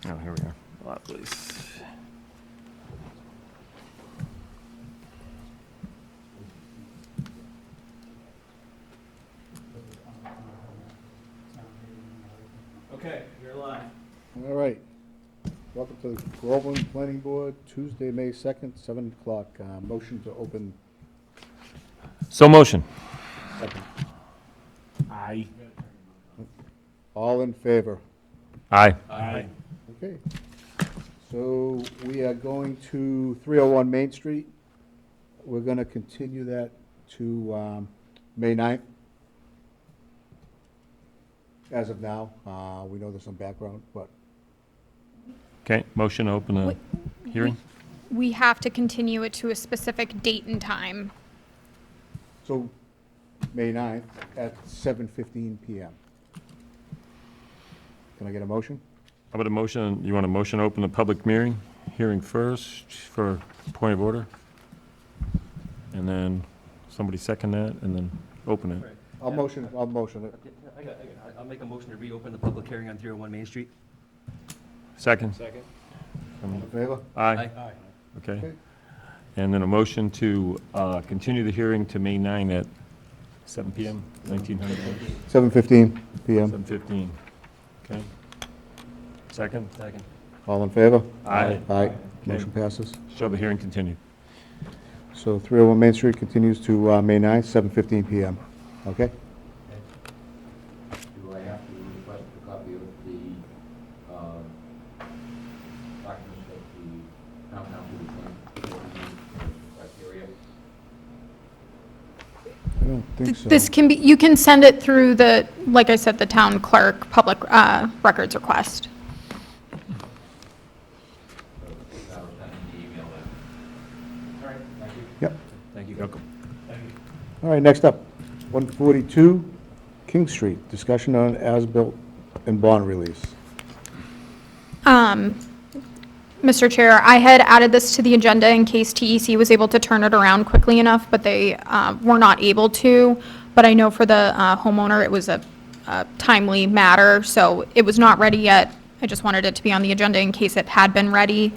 Oh, here we are. Lot release. Okay, you're live. All right. Welcome to the Groveland Planning Board, Tuesday, May 2nd, 7 o'clock. Motion to open. So motion. Second. Aye. All in favor? Aye. Aye. Okay. So we are going to 301 Main Street. We're going to continue that to May 9th. As of now, we know there's some background, but Okay, motion to open the hearing? We have to continue it to a specific date and time. so May 9th at 7:15 PM. Can I get a motion? How about a motion, you want a motion to open the public hearing first for point of order? And then somebody second that, and then open it. I'll motion it. Okay, I'll make a motion to reopen the public hearing on 301 Main Street. Second? Second. All in favor? Aye. Okay. Okay. And then a motion to continue the hearing to May 9 at 7 PM, 1900, 7:15 PM. 7:15. Okay. Second? Second. All in favor? Aye. Aye. Motion passes. Show the hearing continued. So 301 Main Street continues to May 9th, 7:15 PM. Okay? Do I have to request a copy of the documents that the town council was going for criteria? I don't think so. This can be, you can send it through the, like I said, the town clerk public records request. So that was sent in the email then. All right, thank you. Yep. Thank you. Welcome. All right, next up, 142 King Street, discussion on as-built and bond release. Mr. Chair, I had added this to the agenda in case TEC was able to turn it around quickly enough, but they were not able to. But I know for the homeowner, it was a timely matter, so it was not ready yet. I just wanted it to be on the agenda in case it had been ready,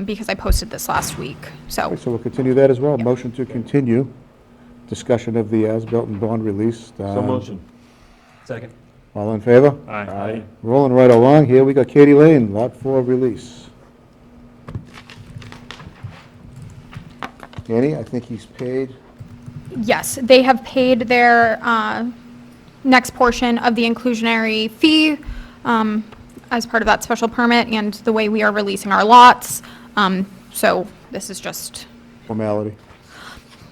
because I posted this last week, so. Okay, so we'll continue that as well. Motion to continue discussion of the as-built and bond release. So motion. Second. All in favor? Aye. Rolling right along here, we got Katie Lane, Lot 4 release. Danny, I think he's paid. Yes, they have paid their next portion of the inclusionary fee as part of that special permit and the way we are releasing our lots. So this is just Formality.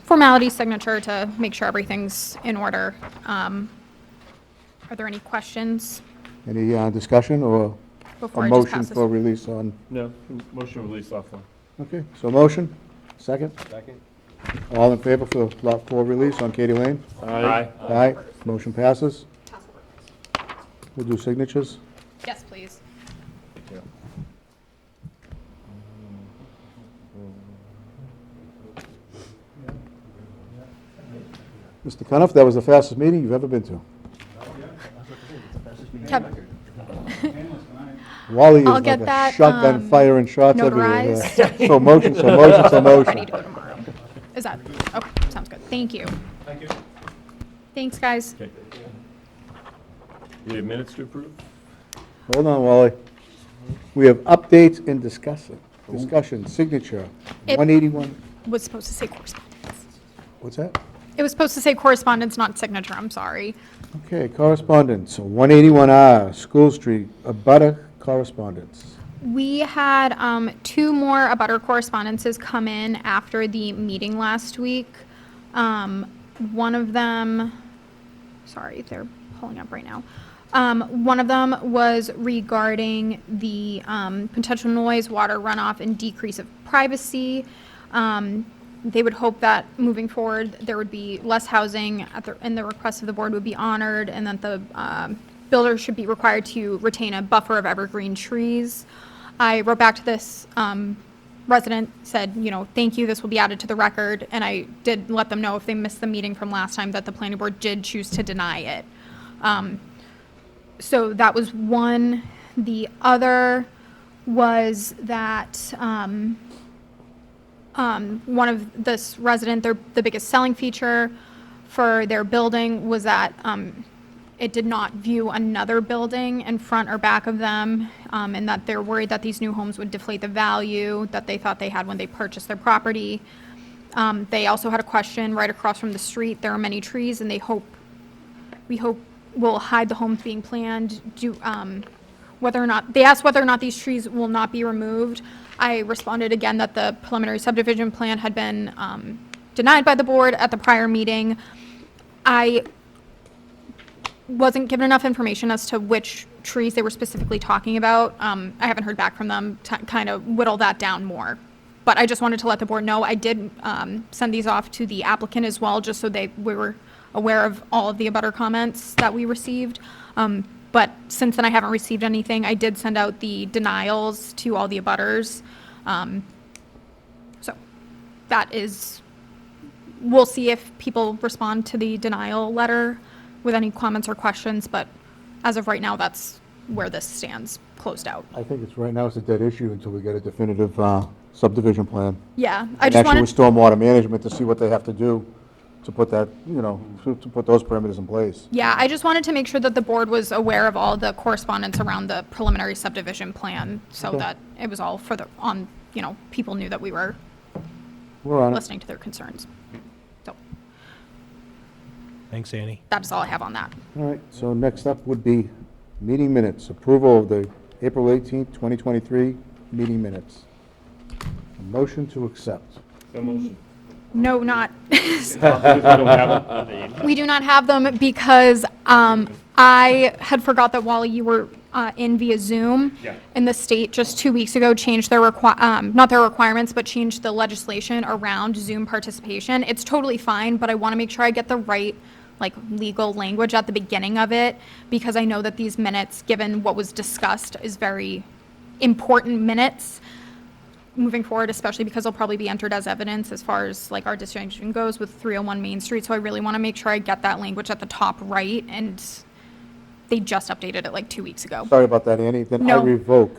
formality signature to make sure everything's in order. Are there any questions Any discussion or before a I just motion pass this? for release on? No, motion to release off one. Okay, so motion, second? Second. All in favor for Lot 4 release on Katie Lane? Aye. Aye. Motion passes. We'll do signatures. Yes, please. Mr. Cuniff, that was the fastest meeting you've ever been to. Kev- Wally is I'll like get a that, shotgun firing shots everywhere. notarized. So motion, so motion, so Ready motion. to go tomorrow. Is that, okay, sounds good. Thank you. Thank you. Thanks, guys. Okay. We have minutes to approve? Hold on, Wally. We have updates and discussion, signature, It- 181, Was supposed to say correspondence. what's that? It was supposed to say correspondence, not signature, I'm sorry. Okay, correspondence, 181R, School Street, abutter correspondence. We had two more abutter correspondences come in after the meeting last week. One of them, sorry, they're pulling up right now. One of them was regarding the potential noise, water runoff, and decrease of privacy. They would hope that moving forward, there would be less housing and the request of the board would be honored, and that the builder should be required to retain a buffer of evergreen trees. I wrote back to this resident, said, you know, thank you, this will be added to the record, and I did let them know if they missed the meeting from last time that the planning board did choose to deny it. So that was one. The other was that one of this resident, the biggest selling feature for their building was that it did not view another building in front or back of them, and that they're worried that these new homes would deflate the value that they thought they had when they purchased their property. They also had a question right across from the street. There are many trees, and we hope will hide the homes being planned. They asked whether or not these trees will not be removed. I responded again that the preliminary subdivision plan had been denied by the board at the prior meeting. I wasn't given enough information as to which trees they were specifically talking about. I haven't heard back from them to kind of whittle that down more. But I just wanted to let the board know, I did send these off to the applicant as well, just so we were aware of all of the abutter comments that we received. But since then, I haven't received anything. I did send out the denials to all the abutters. So that is, we'll see if people respond to the denial letter with any comments or questions, but as of right now, that's where this stands, closed out. I think it's, right now, it's a dead issue until we get a definitive subdivision plan. Yeah, I And just actually wanted, with stormwater management to see what they have to do to put that, to put those parameters in place. yeah, I just wanted to make sure that the board was aware of all the correspondence around the preliminary subdivision plan, so Okay. that it was all people knew that we were We're on it. listening to their concerns. So Thanks, Annie. that's all I have on that. All right, so next up would be meeting minutes, approval of the April 18th, 2023 meeting minutes. A motion to accept. No, not, We don't have it. we do not have them because I had forgot that while you were in via Zoom, Yeah. and the state just 2 weeks ago changed their not their requirements, but changed the legislation around Zoom participation. It's totally fine, but I want to make sure I get the right legal language at the beginning of it, because I know that these minutes, given what was discussed, is very important minutes moving forward, especially because they'll probably be entered as evidence as far as our decision goes with 301 Main Street. So I really want to make sure I get that language at the top right, and they just updated it 2 weeks ago. Sorry about that, Annie. Then I No. revoke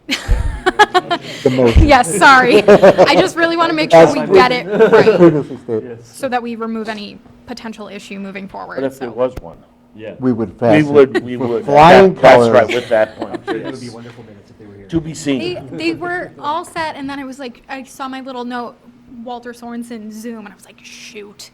the motion. Yes, sorry. I just really want to make sure we get it right, Previously stated. so that we remove any potential issue moving forward. But if there So- was one, Yeah. We would pass we it. would, With flying that's colors. right, with that point. It would be yes. wonderful minutes if they were here. To be seen. They were all set, and then I was I saw my little note, Walter Sorensen Zoom, and I was like, shoot.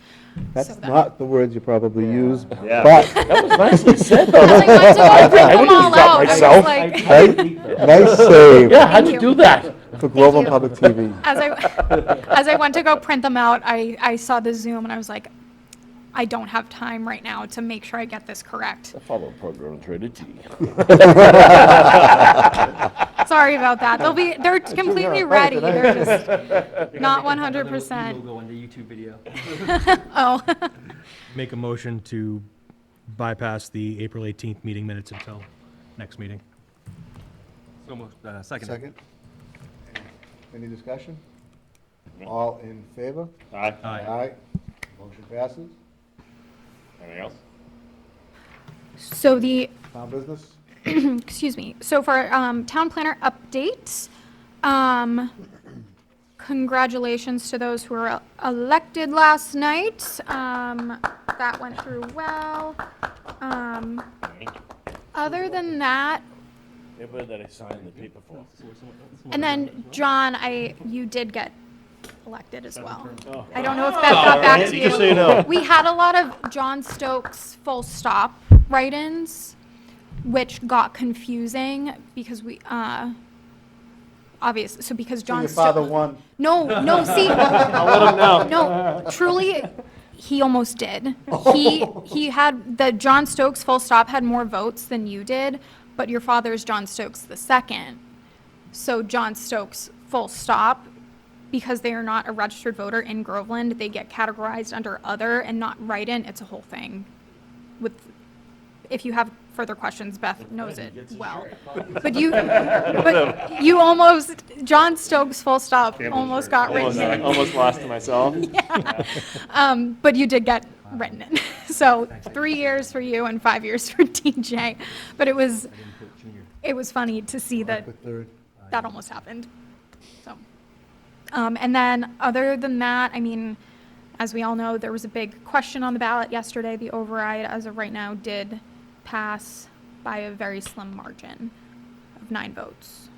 That's So that- not the words you probably use, Yeah. but That was nicely said, though. I was like, went to go print I them would've all stopped out. I was myself. like, right? Nice save Yeah, how'd Thank you you. do that? for Groveland you. Public TV. as I went to go print them out, I saw the Zoom, and I was like, I don't have time right now to make sure I get this correct. I follow program rated G. Sorry about that. They're completely ready. They're just not Another 100%. logo on the YouTube video. Oh, Make a motion to bypass the April 18th meeting minutes until next meeting. So moved. Second. Second. Any discussion? All in favor? Aye. Aye. Motion passes. Anything else? so the Town business? excuse me. So for town planner updates, congratulations to those who were elected last night. That went through well. Other than that, Everybody that I signed the paper for. and then John, you did get elected as well. I don't know if that got back to you. Just so you know. We had a lot of John Stokes full stop write-ins, which got confusing because obvious, so because So John. your father Sto- won. No, see. I'll let him know. No, truly, he almost did. He had, the John Stokes full stop had more votes than you did, but your father's John Stokes the second. So John Stokes full stop, because they are not a registered voter in Groveland, they get categorized under other and not write-in. It's a whole thing. If you have further questions, Beth knows it well. But you almost, John Stokes full stop almost got written in. Almost lost to myself. But you did get written in. So 3 years for you and 5 years for DJ. But it was funny to see that Put third. that almost happened. So, and then other than that, I mean, as we all know, there was a big question on the ballot yesterday. The override, as of right now, did pass by a very slim margin of 9 votes.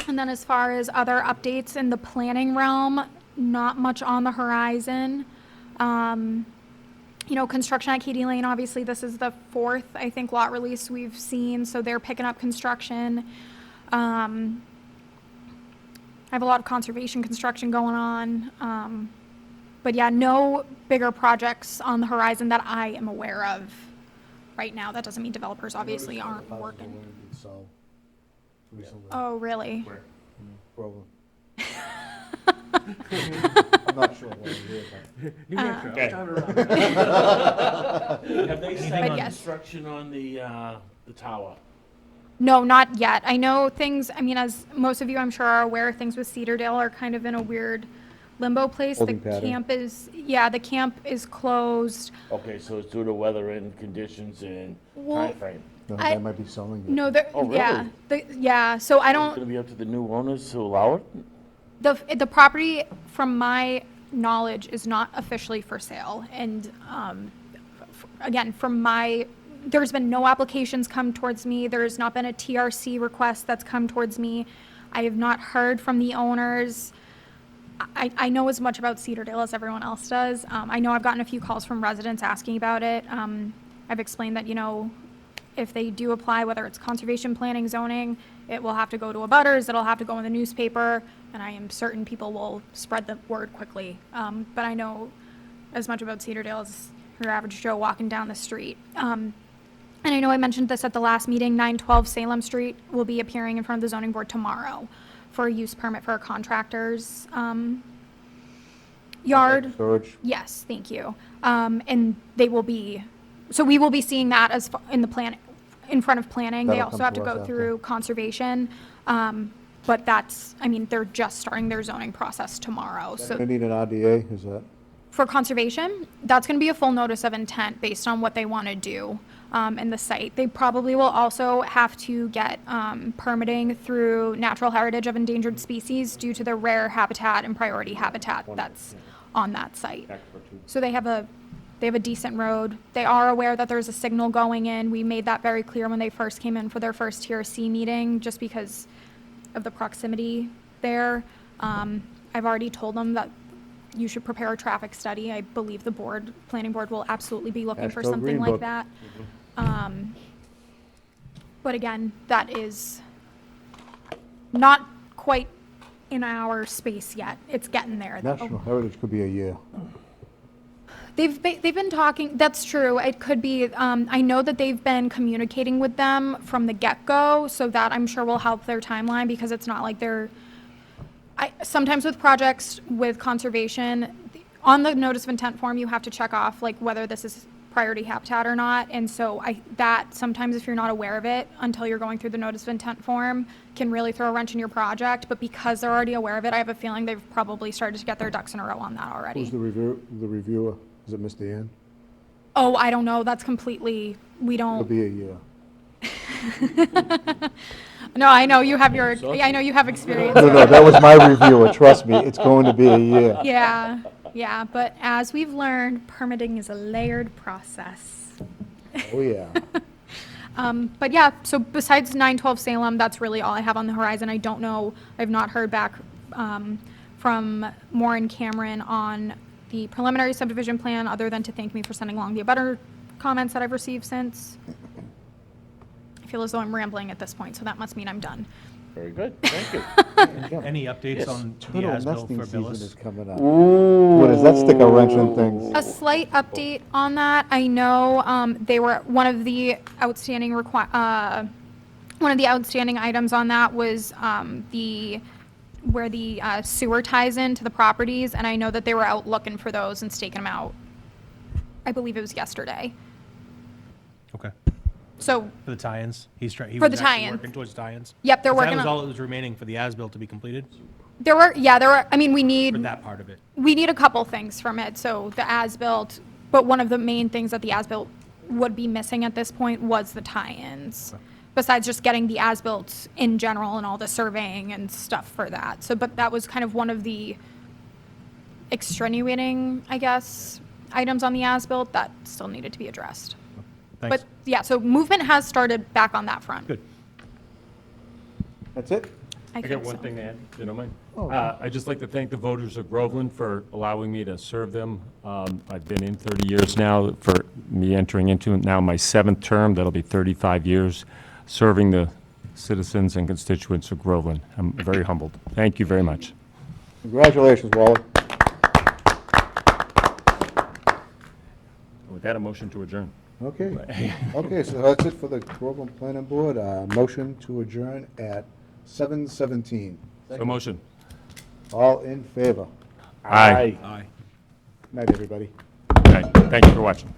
And then as far as other updates in the planning realm, not much on the horizon. You know, construction at Katy Lane, obviously, this is the 4th, I think, lot release we've seen, so they're picking up construction. I have a lot of conservation construction going on. But yeah, no bigger projects on the horizon that I am aware of right now. That doesn't mean developers obviously aren't working. So, recently, Oh, really? problem. I'm not sure what it is. New Hampshire. Okay. Have they But started yes. construction on the tower? No, not yet. I know things, I mean, as most of you I'm sure are aware, things with Cedardale are kind of in a weird limbo place. The Holding pattern. camp is, yeah, the camp is closed. Okay, so it's due to weather and conditions and Well, timeframe. No, I- they might be selling it. No, there, Oh, yeah, really? yeah, so I It's don't, gonna be up to the new owners to allow it? the property, from my knowledge, is not officially for sale. And, again, there's been no applications come towards me. There's not been a TRC request that's come towards me. I have not heard from the owners. I know as much about Cedardale as everyone else does. I know I've gotten a few calls from residents asking about it. I've explained that, you know, if they do apply, whether it's conservation planning, zoning, it will have to go to abutters, it'll have to go in the newspaper, and I am certain people will spread the word quickly. But I know as much about Cedardale as your average Joe walking down the street. And I know I mentioned this at the last meeting, 912 Salem Street will be appearing in front of the zoning board tomorrow for a use permit for a contractor's yard. Storage. Yes, thank you. And they will be, so we will be seeing that as in the plan, in front of planning. They That'll also come have to to us go after. through conservation. But that's, I mean, they're just starting their zoning process tomorrow. They So need an RDA, is that? for conservation, that's going to be a full notice of intent based on what they want to do in the site. They probably will also have to get permitting through Natural Heritage of Endangered Species due to the rare habitat and priority habitat that's on that site. So they have a decent road. They are aware that there's a signal going in. We made that very clear when they first came in for their first TRC meeting, just because of the proximity there. I've already told them that you should prepare a traffic study. I believe the planning board will absolutely be looking for Asheville something Green like Book. that. But again, that is not quite in our space yet. It's getting there, though. National Heritage could be a year. They've been talking, that's true, it could be, I know that they've been communicating with them from the get-go, so that I'm sure will help their timeline, because it's not like sometimes with projects with conservation, on the notice of intent form, you have to check off, like, whether this is priority habitat or not, and so that, sometimes if you're not aware of it, until you're going through the notice of intent form, can really throw a wrench in your project, but because they're already aware of it, I have a feeling they've probably started to get their ducks in a row on that already. Who's the reviewer? Is it Mr. Yan? Oh, I don't know. That's completely, we It'll don't, be a year. no, I know you have I know you have experience. No, that was my reviewer, trust me, it's going to be a year. Yeah, but as we've learned, permitting is a layered process. Oh, yeah. But yeah, so besides 912 Salem, that's really all I have on the horizon. I don't know, I've not heard back from Maureen Cameron on the preliminary subdivision plan, other than to thank me for sending along the abutter comments that I've received since. I feel as though I'm rambling at this point, so that must mean I'm done. Very good, thank you. Any updates Yes. on the Turtle as-built nesting for season is Billis? coming up. What, does that stick a wrench in things? A slight update on that. I know they were, one of the outstanding items on that was where the sewer ties into the properties, and I know that they were out looking for those and staking them out. I believe it was yesterday. Okay, So, for the tie-ins, he For was the actually tie-in. working towards tie-ins? yep, they're 'Cause working That was all on, that was remaining for the as-built to be completed, I mean, we for need, that part of it. we need a couple things from it, so the as-built, but one of the main things that the as-built would be missing at this point was the tie-ins, besides just getting the as-built in general and all the surveying and stuff for that. So, but that was kind of one of the extenuating, I guess, items on the as-built that still needed to be addressed. Thanks. But, yeah, so movement has started back on that front. Good. That's it? I got think one so. thing to add, if you don't mind. Oh. I'd just like to thank the voters of Groveland for allowing me to serve them. I've been in 30 years now, for me entering into now my 7th term. That'll be 35 years, serving the citizens and constituents of Groveland. I'm very humbled. Thank you very much. Congratulations, Wally. With that, a motion to adjourn. Okay. Okay, so that's it for the Groveland Planning Board. Motion to adjourn at 7:17. So motion. All in favor? Aye. Aye. Night, everybody. Okay, thank you for watching.